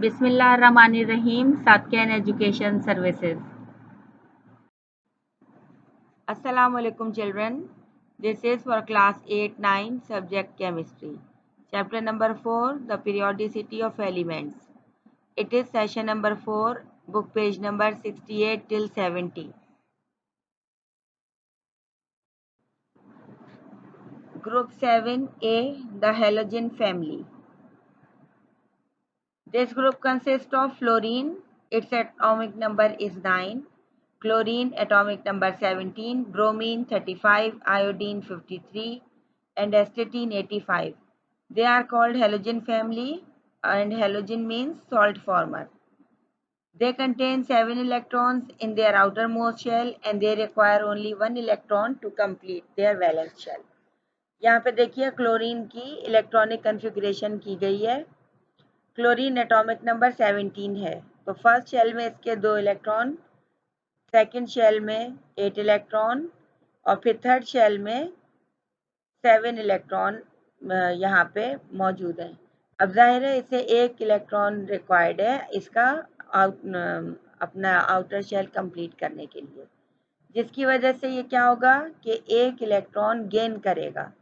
Bismillahirrahmanirrahim. Satyan Education Services. Assalamu alaikum children. This is for class 8-9 subject chemistry. Chapter number 4, the periodicity of elements. It is session number 4, book page number 68 till 70. Group 7A, the halogen family. This group consists of fluorine, its atomic number is 9, chlorine atomic number 17, bromine 35, iodine 53, and astatine 85. They are called halogen family, and halogen means salt former. They contain 7 electrons in their outermost shell and they require only 1 electron to complete their valence shell. यहाँ पे देखिए chlorine की electronic configuration की गई है। Chlorine atomic number 17 है, तो first shell में इसके 2 इलेक्ट्रॉन, सेकंड शेल में 8 इलेक्ट्रॉन और फिर थर्ड शेल में 7 इलेक्ट्रॉन यहाँ पे मौजूद है। अब जाहिर है इसे 1 इलेक्ट्रॉन रिक्वायर्ड है इसका अपना आउटर शेल कंप्लीट करने के लिए, जिसकी वजह से ये क्या होगा कि 1 इलेक्ट्रॉन गेन करेगा।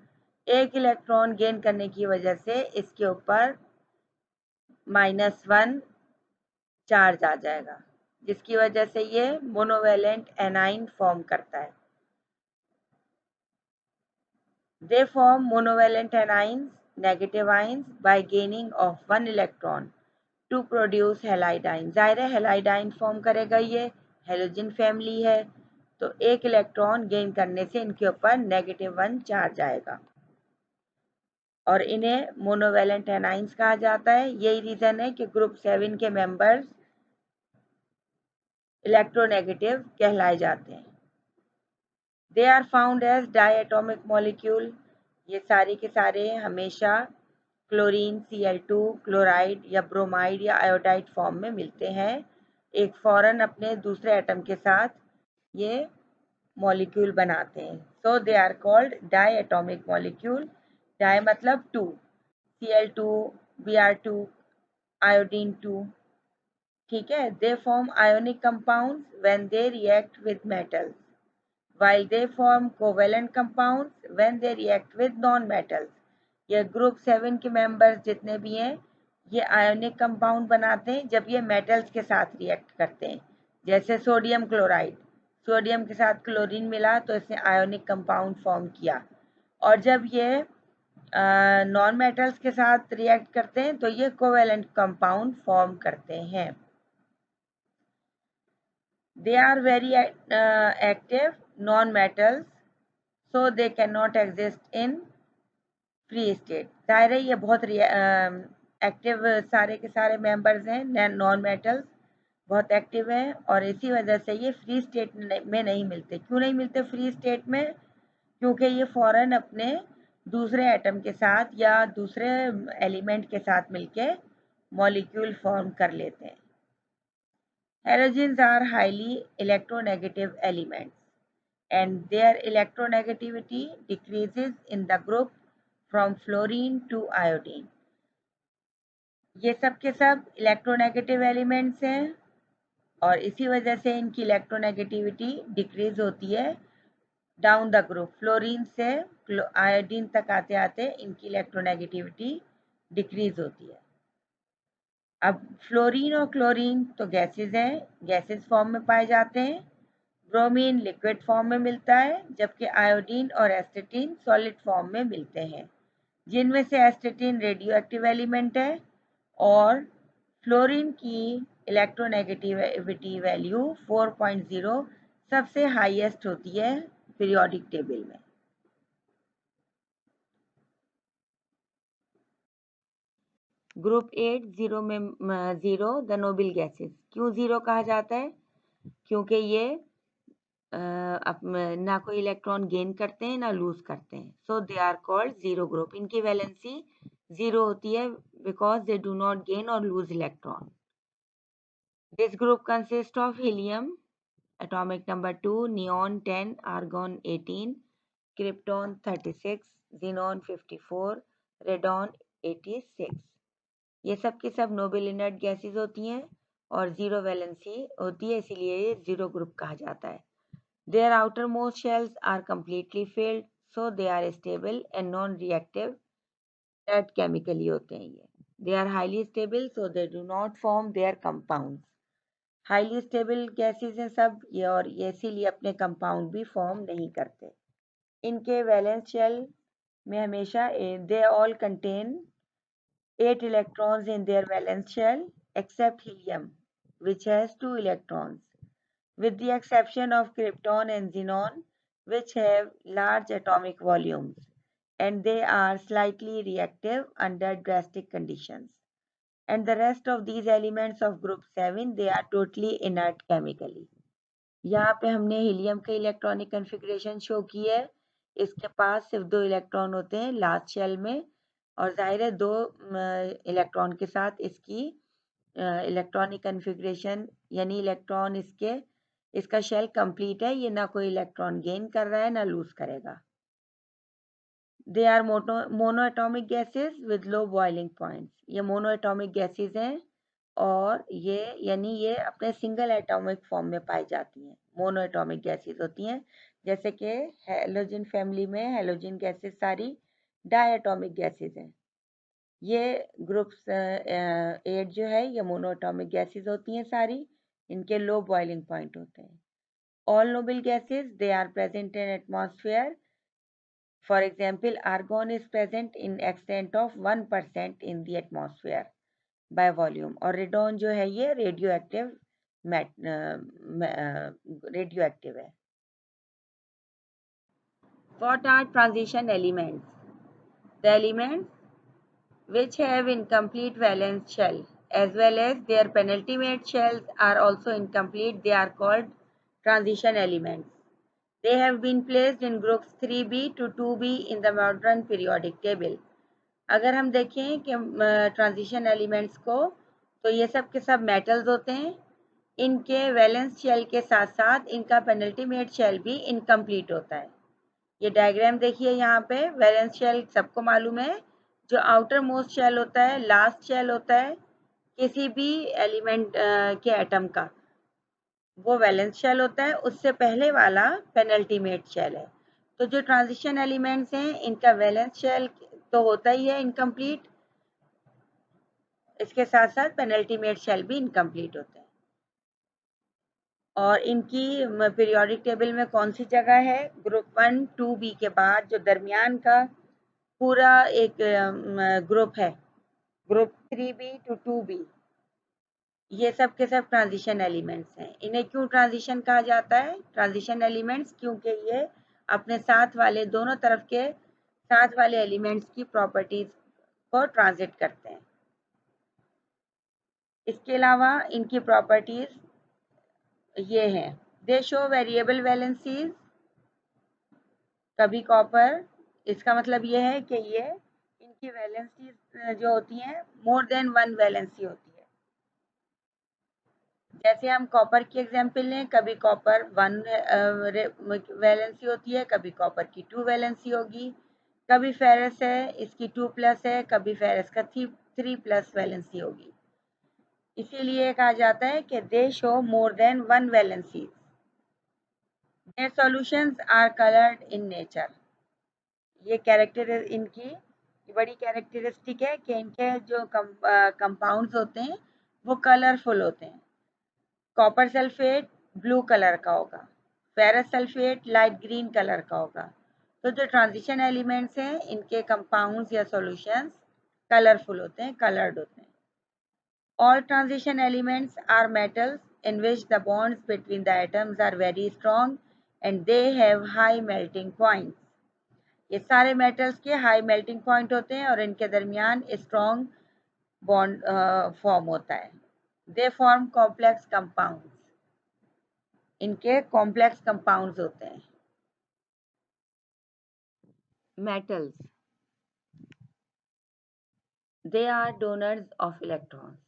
1 इलेक्ट्रॉन गेन करने की वजह से इसके ऊपर -1 चार्ज आ जाएगा, जिसकी वजह से ये मोनोवेलेंट एनाइन फॉर्म करता है। They form monovalent anions, negative ions by gaining of 1 electron to produce halide ion. जाहिर है हेलाइडाइन फॉर्म करेगा, ये हेलोजन फैमिली है, तो 1 इलेक्ट्रॉन गेन करने से इनके ऊपर -1 चार्ज आएगा और इन्हें मोनोवेलेंट एनाइंस कहा जाता है। यही रीजन है कि ग्रुप 7 के मेंबर्स इलेक्ट्रोनेगेटिव कहलाए जाते हैं। They are found as diatomic molecule. ये सारे के सारे हमेशा क्लोरीन, Cl2, क्लोराइड या ब्रोमाइड या आयोडाइड फॉर्म में मिलते हैं, एक फौरन अपने दूसरे एटम के साथ ये मॉलिक्यूल बनाते हैं। So they are called diatomic molecule. Di मतलब 2, Cl2, Br2, आयोडीन 2। ठीक है, they form ionic compounds when they react with metals, while they form covalent compounds when they react with non-metals. ये group 7 के members जितने भी हैं ये ionic compound बनाते हैं जब ये मेटल्स के साथ रिएक्ट करते हैं। जैसे सोडियम क्लोराइड, सोडियम के साथ क्लोरीन मिला तो इसने आयोनिक कंपाउंड फॉर्म किया, और जब ये नॉन मेटल्स के साथ रिएक्ट करते हैं तो ये कोवेलेंट कंपाउंड फॉर्म करते हैं। They are very active non-metals, so they cannot exist in free state. जाहिर है ये बहुत एक्टिव सारे के सारे मेंबर्स हैं, नॉन मेटल्स बहुत एक्टिव हैं और इसी वजह से ये फ्री स्टेट में नहीं मिलते। क्यों नहीं मिलते फ्री स्टेट में? क्योंकि ये फौरन अपने दूसरे एटम के साथ या दूसरे एलिमेंट के साथ मिलके मॉलिक्यूल फॉर्म कर लेते हैं। Halogens are highly electronegative elements and their electronegativity decreases in the group from fluorine to iodine. ये सब के सब इलेक्ट्रोनेगेटिव एलिमेंट्स हैं और इसी वजह से इनकी इलेक्ट्रोनेगेटिविटी डिक्रीज होती है डाउन द ग्रुप। फ्लोरीन से आयोडीन तक आते आते इनकी इलेक्ट्रोनेगेटिविटी डिक्रीज होती है। अब फ्लोरीन और क्लोरीन तो गैसेस हैं, गैसेस फॉर्म में पाए जाते हैं। ब्रोमीन लिक्विड फॉर्म में मिलता है, जबकि आयोडीन और एस्टेटिन सॉलिड फॉर्म में मिलते हैं, जिनमें से एस्टेटिन रेडियो एक्टिव एलिमेंट है और फ्लोरीन की इलेक्ट्रोनेगेटिविटी वैल्यू 4.0 सबसे हाईएस्ट होती है पीरियोडिक टेबल में। ग्रुप 8 जीरो में जीरो द नोबल गैसेस। क्यों जीरो कहा जाता है? क्योंकि ये ना कोई इलेक्ट्रॉन गेन करते हैं ना लूज करते हैं, so they are called zero group. इनकी वैलेंसी जीरो होती है because they do not gain और lose electron. This group consist of helium atomic number 2, neon 10, argon 18, krypton 36, xenon 54, radon 86। ये सब के सब नोबल इनर्ट गैसेस होती हैं और जीरो वैलेंसी होती है, इसीलिए ये जीरो ग्रुप कहा जाता है. Their outermost shells are completely filled, so they are stable and non-reactive. That chemically होते हैं ये. They are highly stable, so they do not form their compounds. Highly stable gases हैं सब ये, और ये इसीलिए अपने compound भी form नहीं करते. इनके valence shell में हमेशा they all contain 8 electrons in their valence shell except helium, which has 2 electrons, with the exception of krypton and xenon, which have large atomic volumes, and they are slightly reactive under drastic conditions. And the rest of these elements of group 7, they are totally inert chemically. यहाँ पे हमने helium के electronic configuration show की है. इसके पास सिर्फ 2 electron होते हैं लास्ट शेल में, और जाहिर है 2 इलेक्ट्रॉन के साथ इसकी इलेक्ट्रॉनिक कन्फिग्रेशन यानी इलेक्ट्रॉन इसका शेल कंप्लीट है. ये ना कोई इलेक्ट्रॉन गेन कर रहा है ना लूज करेगा. They are monoatomic gases with low boiling points. ये मोनोएटॉमिक गैसेस हैं और ये अपने सिंगल एटॉमिक फॉर्म में पाई जाती हैं. मोनोएटॉमिक गैसेस होती हैं, जैसे कि हैलोजन फैमिली में हैलोजन गैसेस सारी डायटॉमिक गैसेस हैं. ये ग्रुप्स 8 जो है ये मोनोएटॉमिक गैसेस होती हैं सारी. इनके लो बॉइलिंग पॉइंट होते हैं. All noble gases they are present in atmosphere. For example argon is present in extent of 1% in the atmosphere by volume. और रेडॉन जो है ये रेडियो एक्टिव है. What are transition elements? The elements which have incomplete valence shell as well as their penultimate shells are also incomplete. They are called transition elements. They have been placed in groups 3b to 2b in the modern periodic table. अगर हम देखें कि transition elements को, तो ये सब के सब मेटल्स होते हैं. इनके वैलेंस शेल के साथ साथ इनका पेनल्टीमेट शेल भी इनकम्प्लीट होता है. ये डायग्राम देखिए, यहाँ पे वैलेंस शेल सबको मालूम है. जो आउटर मोस्ट शेल होता है, लास्ट शेल होता है किसी भी एलिमेंट के एटम का, वो वैलेंस शेल होता है. उससे पहले वाला पेनल्टीमेट शेल है. तो जो ट्रांजिशन एलिमेंट्स हैं इनका वैलेंस शेल तो होता ही है इनकम्प्लीट, इसके साथ साथ पेनल्टीमेट शेल भी इनकम्प्लीट होते हैं. और इनकी पीरियोडिक टेबल में कौन सी जगह है? ग्रुप 1 2b के बाद जो दरमियान का पूरा एक ग्रुप है, ग्रुप 3b to 2b, ये सब के सब ट्रांजिशन एलिमेंट्स हैं. इन्हें क्यों ट्रांजिशन कहा जाता है? ट्रांजिशन एलिमेंट्स क्योंकि ये अपने साथ वाले दोनों तरफ के साथ वाले एलिमेंट्स की प्रॉपर्टीज को ट्रांजिट करते हैं. इसके अलावा इनकी प्रॉपर्टीज ये हैं. दे शो वेरिएबल वैलेंसीज. कभी कॉपर, इसका मतलब ये है कि ये इनकी वैलेंसीज जो होती हैं मोर देन 1 वैलेंसी होती है. जैसे हम कॉपर की एग्जांपल लें, कभी कॉपर 1 वैलेंसी होती है, कभी कॉपर की 2 वैलेंसी होगी. कभी फेरस है, इसकी 2+ है, कभी फेरस का 3+ वैलेंसी होगी. इसीलिए कहा जाता है कि दे show more than 1 valency. Their solutions are colored in nature. ये कैरेक्टर इनकी बड़ी कैरेक्टरिस्टिक है कि इनके जो कंपाउंड्स होते हैं वो कलरफुल होते हैं. कॉपर सल्फेट ब्लू कलर का होगा, ferrous sulphate light green colour का होगा. तो जो ट्रांजिशन एलिमेंट्स हैं इनके कंपाउंड्स या सॉल्यूशंस कलरफुल होते हैं, कलर्ड होते हैं. All transition elements are metals in which the bonds between the atoms are very strong and they have high melting points. ये सारे मेटल्स के हाई मेल्टिंग पॉइंट होते हैं और इनके दरमियान स्ट्रॉन्ग बॉन्ड फॉर्म होता है. They form complex compounds. इनके कॉम्प्लेक्स कंपाउंड्स होते हैं. Metals, they are donors of electrons.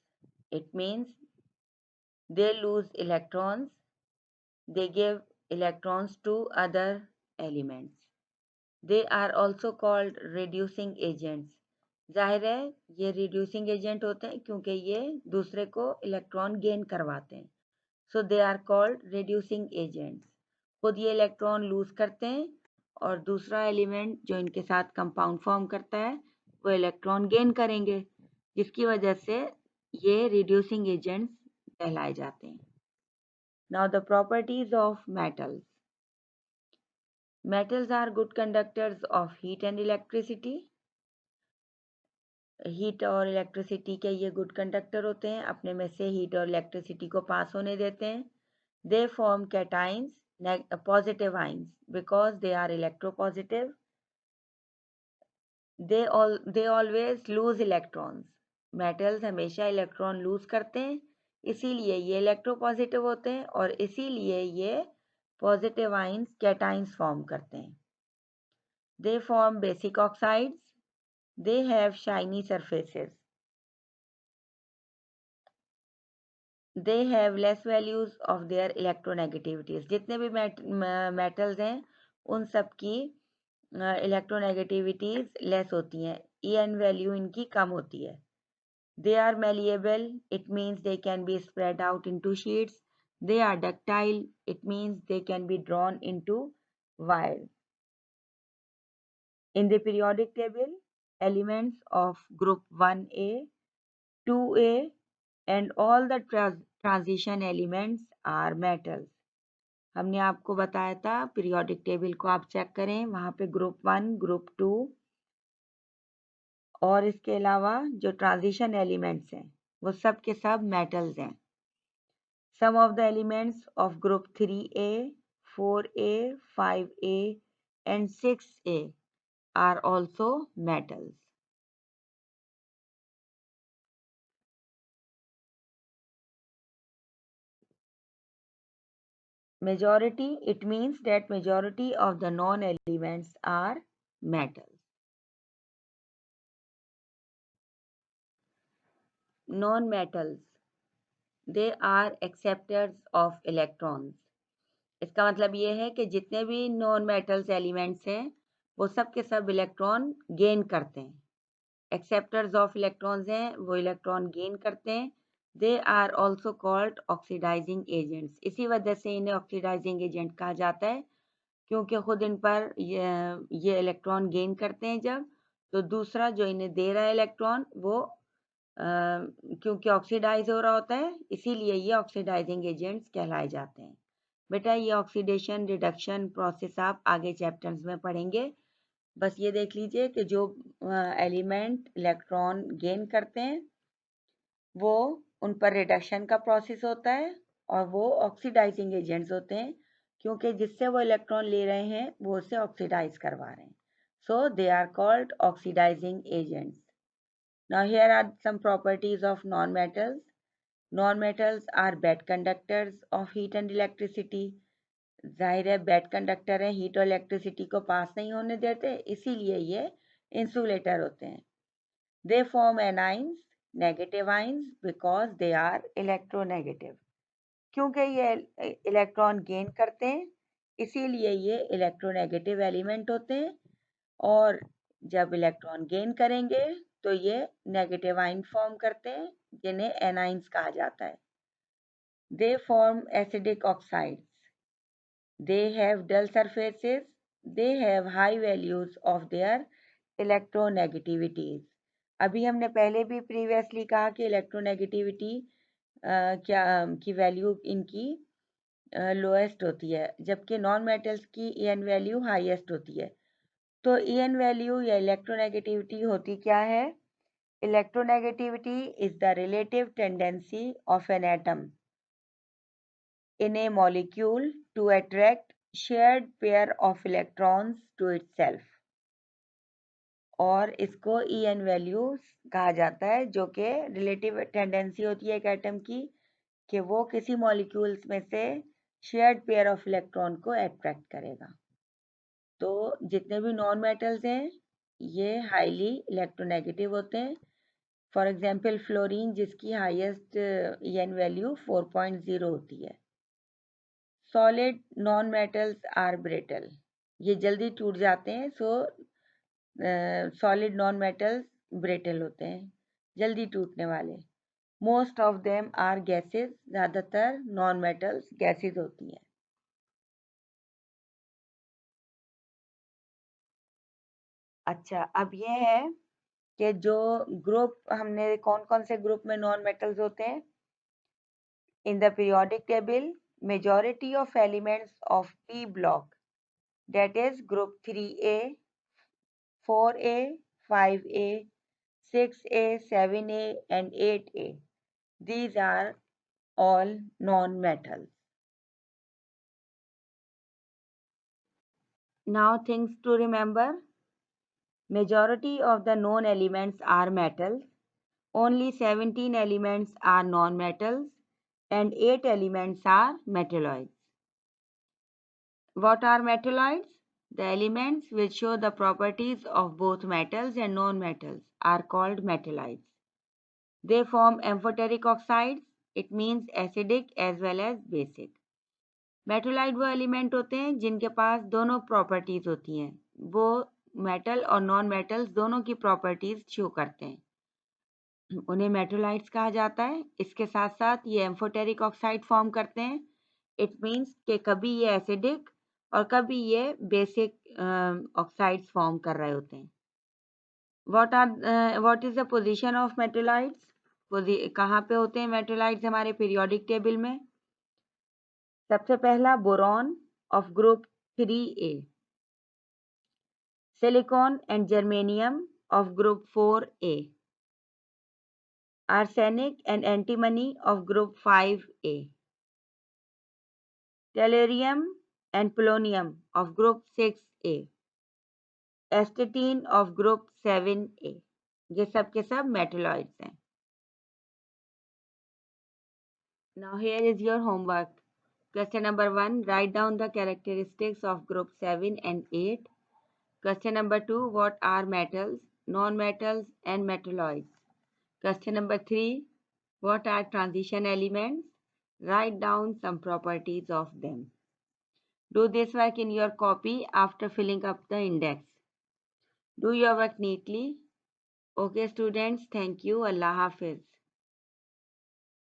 It means they lose electrons, they give electrons to other elements. They are also called reducing agents. जाहिर है ये reducing agent होते हैं क्योंकि ये दूसरे को इलेक्ट्रॉन गेन करवाते हैं, so they are called reducing agents. खुद ये इलेक्ट्रॉन लूज करते हैं और दूसरा एलिमेंट जो इनके साथ कंपाउंड फॉर्म करता है वो इलेक्ट्रॉन गेन करेंगे, जिसकी वजह से ये रिड्यूसिंग एजेंट्स कहलाए जाते हैं। Now the properties of metals. Metals are good conductors of heat and electricity. Heat और इलेक्ट्रिसिटी के ये गुड कंडक्टर होते हैं, अपने में से हीट और इलेक्ट्रिसिटी को पास होने देते हैं। They form cations positive ions because they are electropositive. They always lose electrons. Metals हमेशा इलेक्ट्रॉन लूज करते हैं, इसीलिए ये इलेक्ट्रोपॉजिटिव होते हैं और इसीलिए ये पॉजिटिव आइंस कैटाइंस फॉर्म करते हैं। They form basic oxides. They have shiny surfaces. They have less values of their electronegativities. जितने भी metals हैं उन सब की electronegativities less होती हैं, En value इनकी कम होती है। They are malleable, it means they can be spread out into sheets. They are ductile, it means they can be drawn into wires. In the periodic table, elements of group 1A, 2A and all the transition elements are metals. हमने आपको बताया था periodic table को आप check करें, वहां पे group 1, group 2 और इसके अलावा जो ट्रांजिशन एलिमेंट्स हैं वो सब के सब मेटल्स हैं। Some of the elements of group 3A, 4A, 5A and 6A are also metals. Majority, it means that majority of the non-elements are metals. Non-metals, they are acceptors of electrons. इसका मतलब ये है कि जितने भी non metals elements हैं वो सब के सब इलेक्ट्रॉन गेन करते हैं। एक्सेप्टर्स ऑफ इलेक्ट्रॉन्स हैं, वो इलेक्ट्रॉन गेन करते हैं। They are also called oxidizing agents. इसी वजह से इन्हें ऑक्सीडाइजिंग एजेंट कहा जाता है क्योंकि खुद इन पर ये इलेक्ट्रॉन गेन करते हैं जब, तो दूसरा जो इन्हें दे रहा है इलेक्ट्रॉन वो क्योंकि ऑक्सीडाइज हो रहा होता है, इसीलिए ये ऑक्सीडाइजिंग एजेंट्स कहलाए जाते हैं। बेटा ये ऑक्सीडेशन रिडक्शन प्रोसेस आप आगे चैप्टर्स में पढ़ेंगे। बस ये देख लीजिए कि जो एलिमेंट इलेक्ट्रॉन गेन करते हैं वो उन पर रिडक्शन का प्रोसेस होता है और वो ऑक्सीडाइजिंग एजेंट्स होते हैं क्योंकि जिससे वो इलेक्ट्रॉन ले रहे हैं वो उसे ऑक्सीडाइज करवा रहे हैं, so they are called oxidizing agents. Now here are some properties of non-metals. Non-metals are bad conductors of heat and electricity. जाहिर है बैड कंडक्टर है, हीट और इलेक्ट्रिसिटी को पास नहीं होने देते, इसीलिए ये इंसुलेटर होते हैं। They form anions, negative ions because they are electronegative. क्योंकि ये इलेक्ट्रॉन गेन करते हैं इसीलिए ये इलेक्ट्रोनेगेटिव एलिमेंट होते हैं और जब इलेक्ट्रॉन गेन करेंगे तो ये नेगेटिव आयन फॉर्म करते हैं जिन्हें एनाइंस कहा जाता है। They form acidic oxides. They have dull surfaces. They have high values of their electronegativities. अभी हमने पहले भी प्रीवियसली कहा कि इलेक्ट्रोनेगेटिविटी क्या की वैल्यू इनकी लोएस्ट होती है जबकि नॉन मेटल्स की ईएन वैल्यू हाईएस्ट होती है। तो ईएन वैल्यू या इलेक्ट्रोनेगेटिविटी होती क्या है? Electronegativity is the relative tendency of an atom in a molecule to attract shared pair of electrons to itself, और इसको En वैल्यू कहा जाता है जो कि रिलेटिव टेंडेंसी होती है एक एटम की कि वो किसी मॉलिक्यूल्स में से शेयर्ड पेयर ऑफ इलेक्ट्रॉन को अट्रैक्ट करेगा। तो जितने भी नॉन मेटल्स हैं ये हाईली इलेक्ट्रोनेगेटिव होते हैं। फॉर एग्जाम्पल फ्लोरीन जिसकी हाईएस्ट En वैल्यू 4.0 होती है। Solid non metals are brittle, ये जल्दी टूट जाते हैं, so solid non metals brittle होते हैं, जल्दी टूटने वाले। Most of them are gases, ज़्यादातर नॉन मेटल्स गैसेस होती हैं। अच्छा, अब ये है कि जो ग्रुप हमने कौन कौन से ग्रुप में नॉन मेटल्स होते हैं। In the periodic table majority of elements of P block, that is group 3A, 4A, 5A, 6A, 7A and 8A. These are all non-metals. Now things to remember. Majority of the known elements are metals. Only 17 elements are non-metals and 8 elements are metalloids. What are metalloids? The elements which show the properties of both metals and non-metals are called metalloids. They form amphoteric oxides. It means acidic as well as basic. मेटोलाइट वो element होते हैं जिनके पास दोनों properties होती हैं, वो metal और non metals दोनों की प्रॉपर्टीज शो करते हैं, उन्हें मेटोलाइट्स कहा जाता है। इसके साथ साथ ये एम्फोटेरिक ऑक्साइड फॉर्म करते हैं। इट मीन्स कि कभी ये एसिडिक और कभी ये बेसिक ऑक्साइड्स फॉर्म कर रहे होते हैं। What is the position of मेटोलाइट्स? कहाँ पे होते हैं मेटोलाइट्स हमारे पीरियोडिक टेबल में? सबसे पहला boron of group 3A, silicon and germanium of group 4A, arsenic and antimony of group 5A, टेलेरियम and polonium of group 6A, एस्टेटीन of group 7A। ये सब के सब मेटलॉइड्स हैं। Now here is your homework. Question number 1, write down the characteristics of group 7 and 8. Question number 2, what are metals, non-metals and metalloids? Question number 3, what are transition elements? Write down some properties of them. Do this work in your copy after filling up the index. Do your work neatly. Okay students, thank you. Allah Hafiz.